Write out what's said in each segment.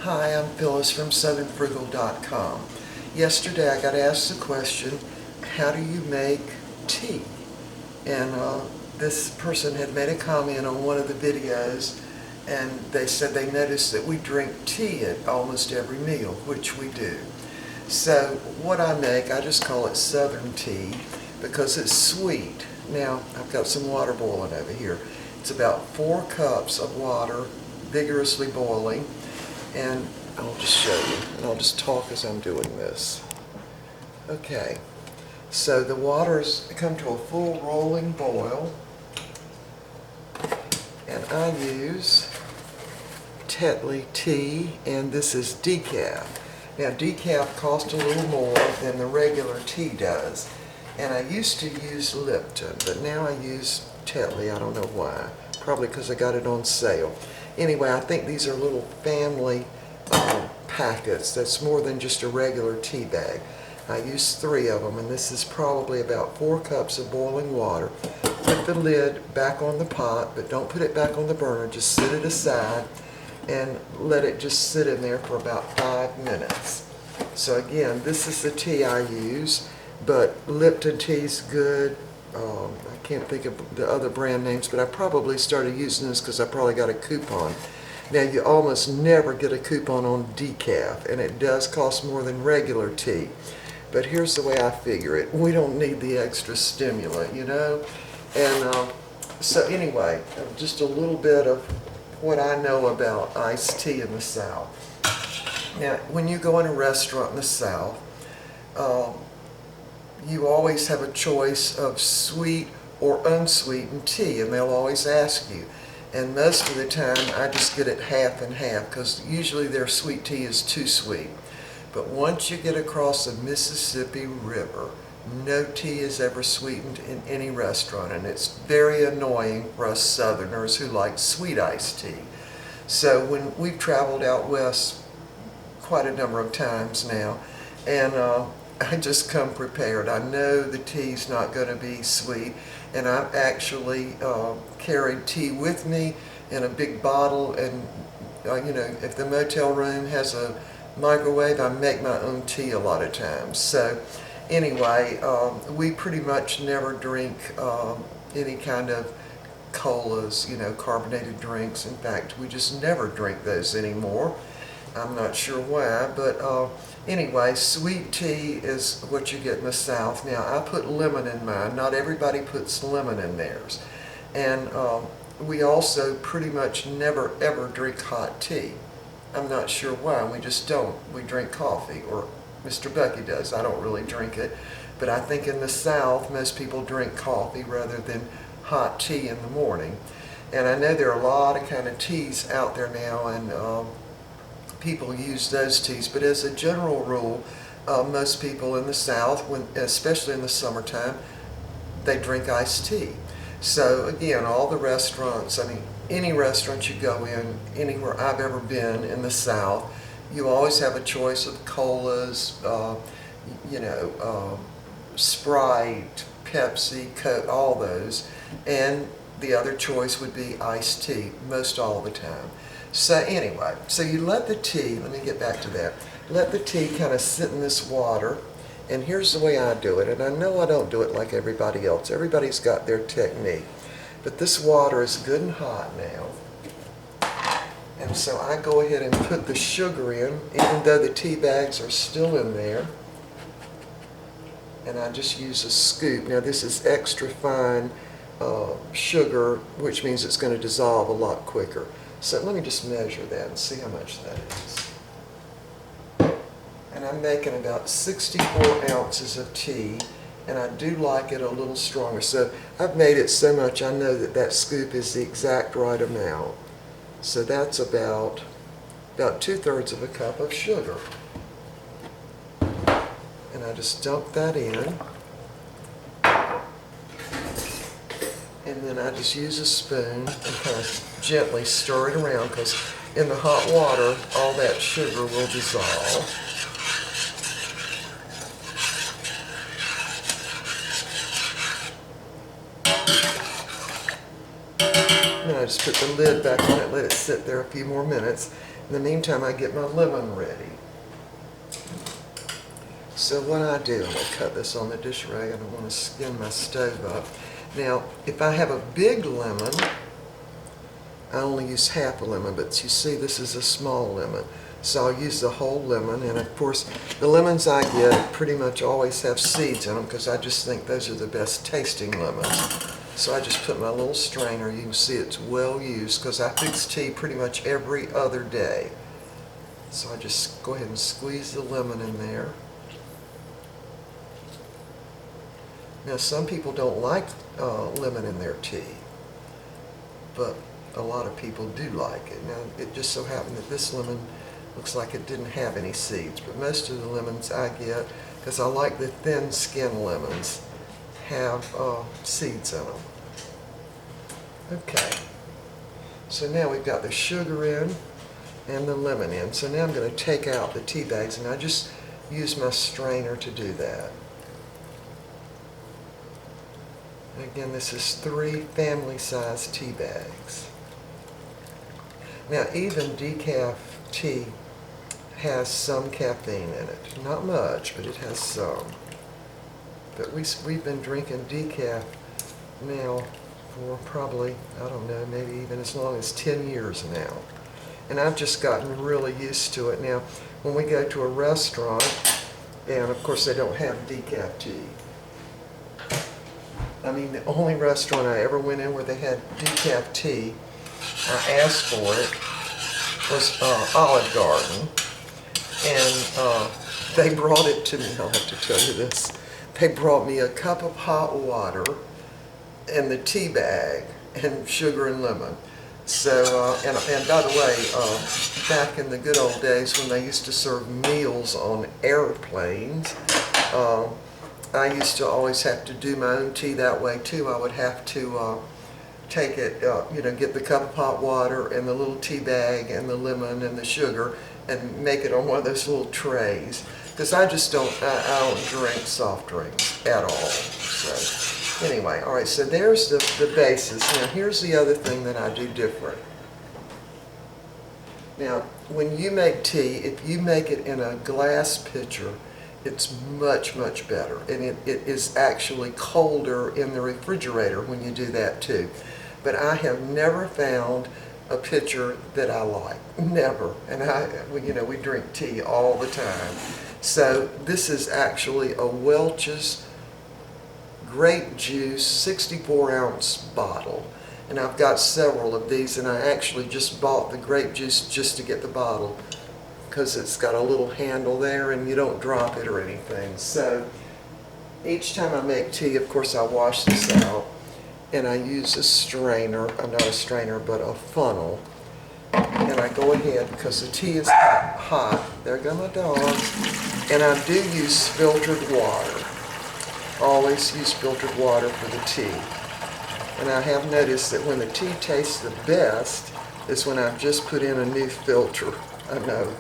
Hi, I'm Phyllis from SouthernFrugal.com. Yesterday I got asked the question, how do you make tea? And this person had made a comment on one of the videos, and they said they noticed that we drink tea at almost every meal, which we do. So what I make, I just call it Southern tea because it's sweet. Now, I've got some water boiling over here. It's about 4 cups of water vigorously boiling. And I'll just show you, and I'll just talk as I'm doing this. Okay, so the water's come to a full rolling boil, and I use Tetley tea, and this is decaf. Now decaf costs a little more than the regular tea does, and I used to use Lipton, but now I use Tetley. I don't know why, probably because I got it on sale. Anyway, I think these are little family packets. That's more than just a regular tea bag. I use 3 of them, and this is probably about 4 cups of boiling water. Put the lid back on the pot, but don't put it back on the burner. Just set it aside and let it just sit in there for about 5 minutes. So again, this is the tea I use, but Lipton tea's good. I can't think of the other brand names, but I probably started using this because I probably got a coupon. Now, you almost never get a coupon on decaf, and it does cost more than regular tea. But here's the way I figure it. We don't need the extra stimulant, you know? And so anyway, just a little bit of what I know about iced tea in the South. Now, when you go in a restaurant in the South, you always have a choice of sweet or unsweetened tea, and they'll always ask you. And most of the time, I just get it half and half, because usually their sweet tea is too sweet. But once you get across the Mississippi River, no tea is ever sweetened in any restaurant, and it's very annoying for us Southerners who like sweet iced tea. So when we've traveled out west quite a number of times now, and I just come prepared. I know the tea's not going to be sweet, and I've actually carried tea with me in a big bottle, and you know, if the motel room has a microwave, I make my own tea a lot of times. So anyway, we pretty much never drink any kind of colas, you know, carbonated drinks. In fact, we just never drink those anymore. I'm not sure why, but anyway, sweet tea is what you get in the South. Now, I put lemon in mine. Not everybody puts lemon in theirs. And we also pretty much never ever drink hot tea. I'm not sure why. We just don't. We drink coffee, or Mr. Bucky does. I don't really drink it. But I think in the South, most people drink coffee rather than hot tea in the morning. And I know there are a lot of kind of teas out there now, and people use those teas, but as a general rule, most people in the South, especially in the summertime, they drink iced tea. So again, all the restaurants, I mean, any restaurant you go in, anywhere I've ever been in the South, you always have a choice of colas, you know, Sprite, Pepsi, Coke, all those, and the other choice would be iced tea, most all the time. So anyway, so you let the tea, let me get back to that, let the tea kind of sit in this water, and here's the way I do it, and I know I don't do it like everybody else. Everybody's got their technique, but this water is good and hot now, and so I go ahead and put the sugar in, even though the tea bags are still in there, and I just use a scoop. Now this is extra fine sugar, which means it's going to dissolve a lot quicker. So let me just measure that and see how much that is. And I'm making about 64 ounces of tea, and I do like it a little stronger. So I've made it so much I know that that scoop is the exact right amount. So that's about 2/3 of a cup of sugar. And I just dump that in. And then I just use a spoon and kind of gently stir it around, because in the hot water, all that sugar will dissolve. And I just put the lid back on it, let it sit there a few more minutes. In the meantime, I get my lemon ready. So what I do, I'm going to cut this on the dish rag. I don't want to skin my stove up. Now, if I have a big lemon, I only use half a lemon, but you see this is a small lemon. So I'll use the whole lemon, and of course the lemons I get pretty much always have seeds in them because I just think those are the best tasting lemons. So I just put my little strainer. You can see it's well used because I fix tea pretty much every other day. So I just go ahead and squeeze the lemon in there. Now some people don't like lemon in their tea, but a lot of people do like it. Now it just so happened that this lemon looks like it didn't have any seeds, but most of the lemons I get, because I like the thin skin lemons, have seeds in them. Okay, so now we've got the sugar in and the lemon in. So now I'm going to take out the tea bags, and I just use my strainer to do that. And again, this is 3 family-size tea bags. Now even decaf tea has some caffeine in it. Not much, but it has some. But we've been drinking decaf now for probably, I don't know, maybe even as long as 10 years now. And I've just gotten really used to it. Now, when we go to a restaurant, and of course they don't have decaf tea. I mean, the only restaurant I ever went in where they had decaf tea, I asked for it, was Olive Garden. And they brought it to me. I'll have to tell you this. They brought me a cup of hot water and the tea bag and sugar and lemon. So, and by the way, back in the good old days when they used to serve meals on airplanes, I used to always have to do my own tea that way too. I would have to take it, get the cup of hot water and the little tea bag and the lemon and the sugar and make it on one of those little trays. Because I just don't, I don't drink soft drinks at all. So anyway, all right, so there's the basis. Now here's the other thing that I do different. Now, when you make tea, if you make it in a glass pitcher, it's much, much better. And it is actually colder in the refrigerator when you do that too. But I have never found a pitcher that I like. Never. And we drink tea all the time. So this is actually a Welch's grape juice 64-ounce bottle. And I've got several of these, and I actually just bought the grape juice just to get the bottle because it's got a little handle there and you don't drop it or anything. So each time I make tea, of course, I wash this out. And I use a strainer, not a strainer, but a funnel. And I go ahead, because the tea is hot, there go my dogs, and I do use filtered water. Always use filtered water for the tea. And I have noticed that when the tea tastes the best is when I've just put in a new filter. I know,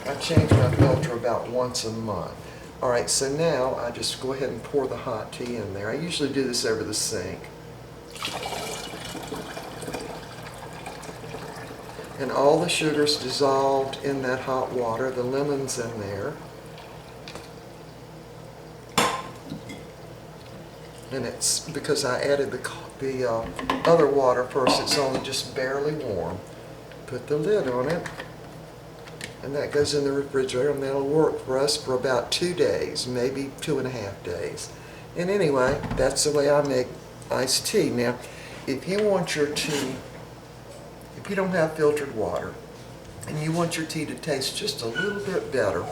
I change my filter about once a month. All right, so now I just go ahead and pour the hot tea in there. I usually do this over the sink. And all the sugar's dissolved in that hot water. The lemon's in there. And it's because I added the other water first, it's only just barely warm. Put the lid on it. And that goes in the refrigerator, and that'll work for us for about 2 days, maybe 2.5 days. And anyway, that's the way I make iced tea. Now, if you want your tea, if you don't have filtered water, and you want your tea to taste just a little bit better,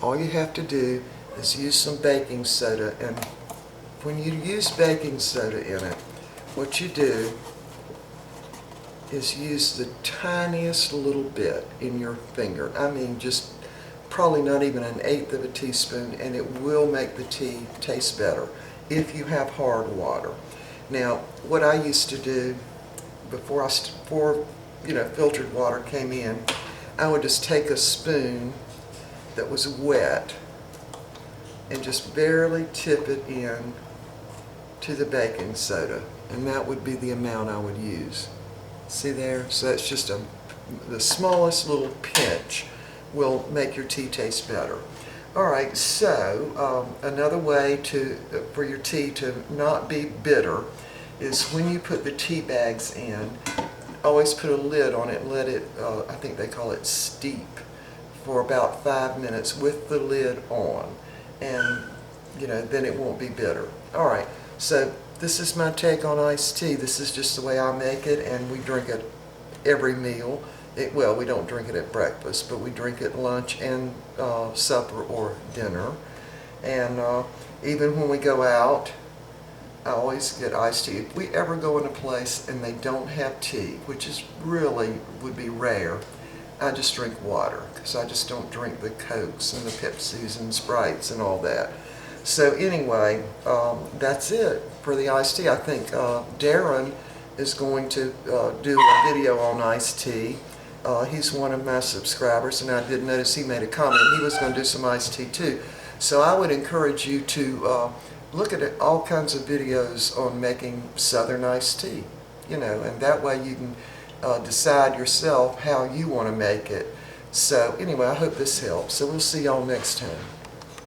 all you have to do is use some baking soda. And when you use baking soda in it, what you do is use the tiniest little bit in your finger. I mean, just probably not even 1/8 of a teaspoon, and it will make the tea taste better if you have hard water. Now, what I used to do before filtered water came in, I would just take a spoon that was wet and just barely tip it in to the baking soda, and that would be the amount I would use. See there? So that's just a the smallest little pinch will make your tea taste better. All right, so another way for your tea to not be bitter is when you put the tea bags in, always put a lid on it and let it, I think they call it steep, for about 5 minutes with the lid on. And, then it won't be bitter. All right, so this is my take on iced tea. This is just the way I make it, and we drink it every meal. Well, we don't drink it at breakfast, but we drink it lunch and supper or dinner. And even when we go out, I always get iced tea. If we ever go in a place and they don't have tea, which is really would be rare, I just drink water, because I just don't drink the Cokes and the Pepsis and Sprites and all that. So anyway, that's it for the iced tea. I think Darren is going to do a video on iced tea. He's one of my subscribers, and I did notice he made a comment. He was going to do some iced tea too. So I would encourage you to look at all kinds of videos on making Southern iced tea, and that way you can decide yourself how you want to make it. So anyway, I hope this helps. So we'll see y'all next time.